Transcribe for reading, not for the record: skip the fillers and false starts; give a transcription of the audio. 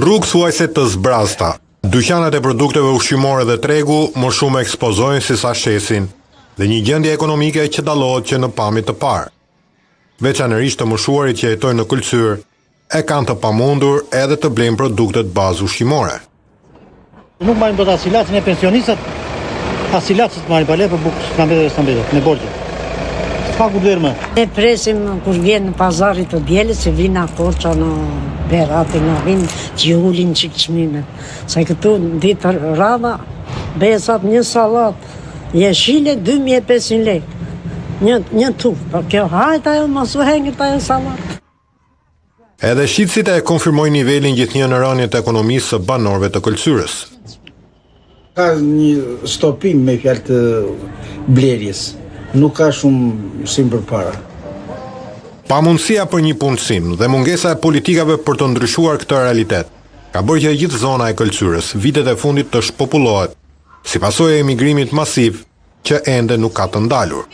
Rrugë thuajse të zbrasta. Dyqanet e produkteve ushqimore dhe tregu më shumë ekspozojnë si sa shesin dhe një gjendje ekonomike që dallohet që në pamje të parë. Veçanërisht të moshuarit që jetojnë në kulcyr e kanë të pamundur edhe të blejnë produktet bazë ushqimore. Nuk marrin dot asilacin e pensionistat, asilacit marrin pale për bukë stambetet, me borgje. S'ka ku dërmë. Ne presim kur vjen në pazarit të dielës, se vinë akoça në Berati, në vinë që ulin çik çmime. Sa këtu ditë rradha, besat një sallat, jeshile 2500 lekë. Një tuf, për kjo hajta ajo mos u hengët ajo sallat. Edhe shitësit e konfirmojnë nivelin gjithnjë në rënien të ekonomisë së banorëve të Kulcyrës. Ka një stopim me fjalë të blerjes. Nuk ka shumë si përpara. Pamundësia për një punësim dhe mungesa e politikave për të ndryshuar këtë realitet ka bërë që gjithë zona e Kulcyrës vitet e fundit të shpopullohet, si pasojë e emigrimit masiv që ende nuk ka të ndalur.